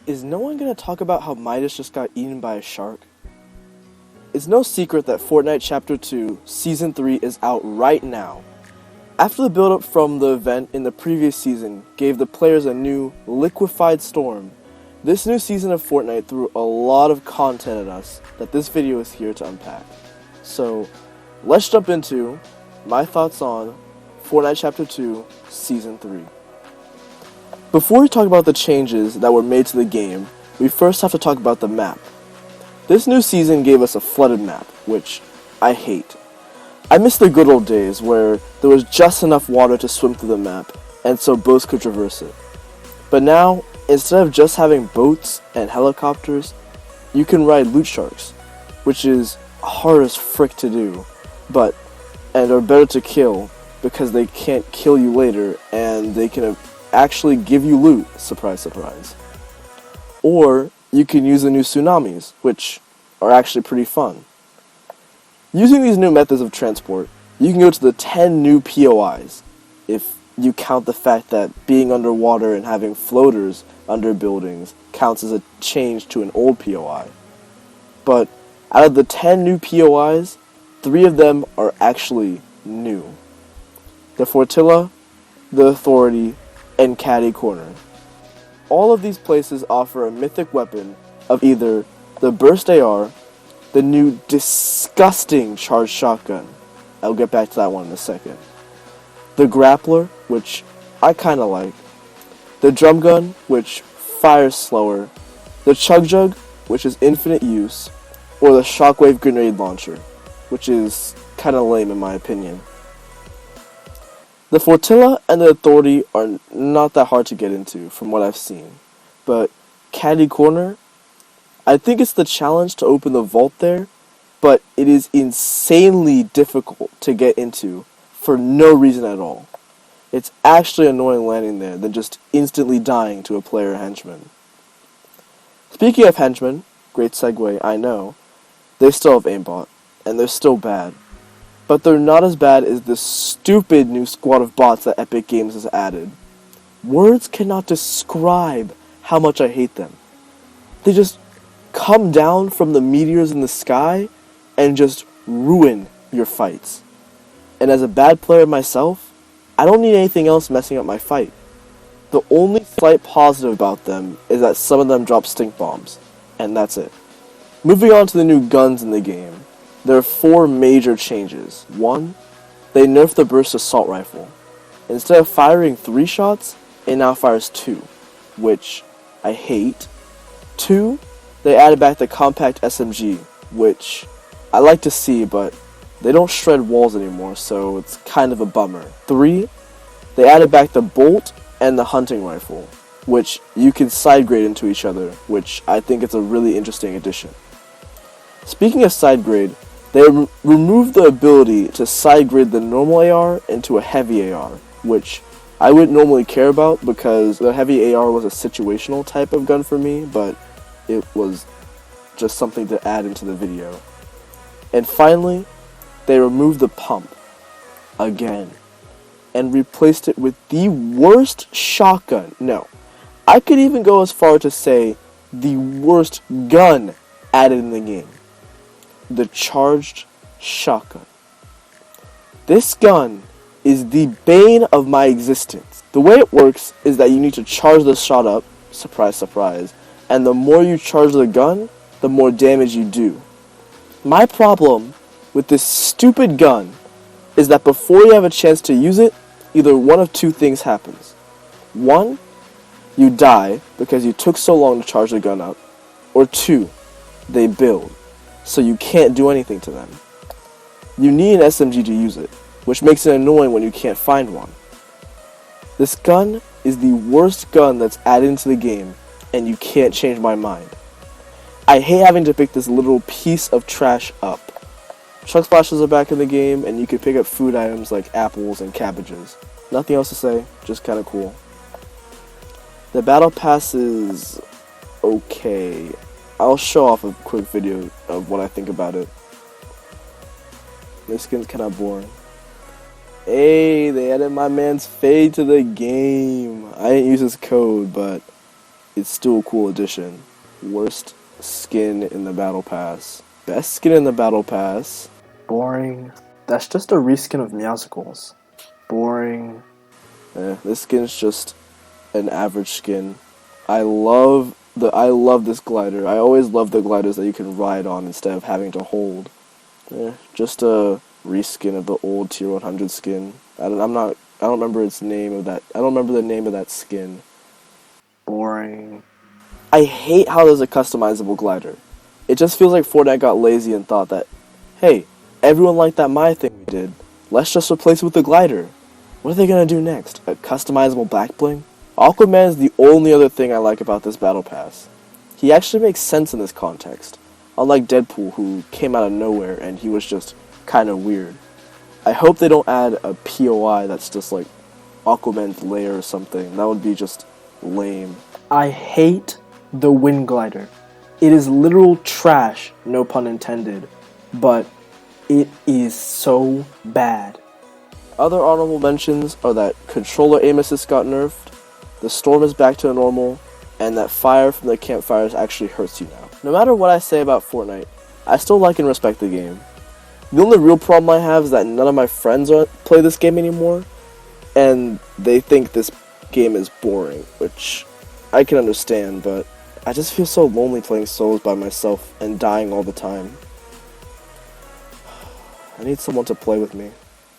Is no one going to talk about how Midas just got eaten by a shark? It's no secret that Fortnite Chapter 2 Season 3 is out right now. After the build-up from the event in the previous season gave the players a new, liquefied storm, this new season of Fortnite threw a lot of content at us that this video is here to unpack. So, let's jump into my thoughts on Fortnite Chapter 2 Season 3. Before we talk about the changes that were made to the game, we first have to talk about the map. This new season gave us a flooded map, which I hate. I miss the good old days where there was just enough water to swim through the map, and so boats could traverse it. But now, instead of just having boats and helicopters, you can ride loot sharks, which is hard as frick to do, and are better to kill because they can't kill you later and they can actually give you loot, surprise surprise. Or you can use the new tsunamis, which are actually pretty fun. Using these new methods of transport, you can go to the 10 new POIs, if you count the fact that being underwater and having floaters under buildings counts as a change to an old POI. But out of the 10 new POIs, 3 of them are actually new. The Flotilla, the Authority, and Caddy Corner. All of these places offer a mythic weapon of either the Burst AR, the new disgusting charged shotgun, I'll get back to that one in a second, the Grappler, which I kinda like, the Drum Gun, which fires slower, the Chug Jug, which is infinite use, or the Shockwave Grenade Launcher, which is kinda lame in my opinion. The Flotilla and the Authority are not that hard to get into from what I've seen, but Caddy Corner, I think it's the challenge to open the vault there, but it is insanely difficult to get into for no reason at all. It's actually annoying landing there than just instantly dying to a player henchman. Speaking of henchmen, great segue, I know, they still have aimbot, and they're still bad. But they're not as bad as the stupid new squad of bots that Epic Games has added. Words cannot describe how much I hate them. They just come down from the meteors in the sky and just ruin your fights. And as a bad player myself, I don't need anything else messing up my fight. The only slight positive about them is that some of them drop stink bombs, and that's it. Moving on to the new guns in the game. There are 4 major changes. 1, they nerfed the burst assault rifle. Instead of firing 3 shots, it now fires 2, which I hate. 2, they added back the compact SMG, which I like to see, but they don't shred walls anymore, so it's kind of a bummer. 3, they added back the bolt and the hunting rifle, which you can side grade into each other, which I think is a really interesting addition. Speaking of side grade, they removed the ability to side grade the normal AR into a heavy AR, which I wouldn't normally care about because the heavy AR was a situational type of gun for me, but it was just something to add into the video. And finally, they removed the pump, again, and replaced it with the worst shotgun. No, I could even go as far to say the worst gun added in the game. The charged shotgun. This gun is the bane of my existence. The way it works is that you need to charge the shot up, surprise surprise, and the more you charge the gun, the more damage you do. My problem with this stupid gun is that before you have a chance to use it, either one of 2 things happens. 1, you die because you took so long to charge the gun up, or 2, they build, so you can't do anything to them. You need an SMG to use it, which makes it annoying when you can't find one. This gun is the worst gun that's added into the game, and you can't change my mind. I hate having to pick this little piece of trash up. Chug splashes are back in the game, and you can pick up food items like apples and cabbages. Nothing else to say, just kinda cool. The battle pass is okay. I'll show off a quick video of what I think about it. This skin's kinda boring. Hey, they added my man's fade to the game. I didn't use his code, but it's still a cool addition. Worst skin in the Battle Pass. Best skin in the Battle Pass. Boring. That's just a reskin of Meowsicles. Boring. This skin's just an average skin. I love this glider. I always love the gliders that you can ride on instead of having to hold. Just a reskin of the old Tier 100 skin. I don't remember its name of that. I don't remember the name of that skin. Boring. I hate how there's a customizable glider. It just feels like Fortnite got lazy and thought that, hey, everyone liked that Maya thing we did. Let's just replace it with the glider. What are they gonna do next? A customizable back bling? Aquaman is the only other thing I like about this Battle Pass. He actually makes sense in this context, unlike Deadpool, who came out of nowhere and he was just kinda weird. I hope they don't add a POI that's just like Aquaman's lair or something. That would be just lame. I hate the wind glider. It is literal trash, no pun intended, but it is so bad. Other honorable mentions are that controller aim assist got nerfed, the storm is back to normal, and that fire from the campfires actually hurts you now. No matter what I say about Fortnite, I still like and respect the game. The only real problem I have is that none of my friends play this game anymore, and they think this game is boring, which I can understand, but I just feel so lonely playing solos by myself and dying all the time. I need someone to play with me.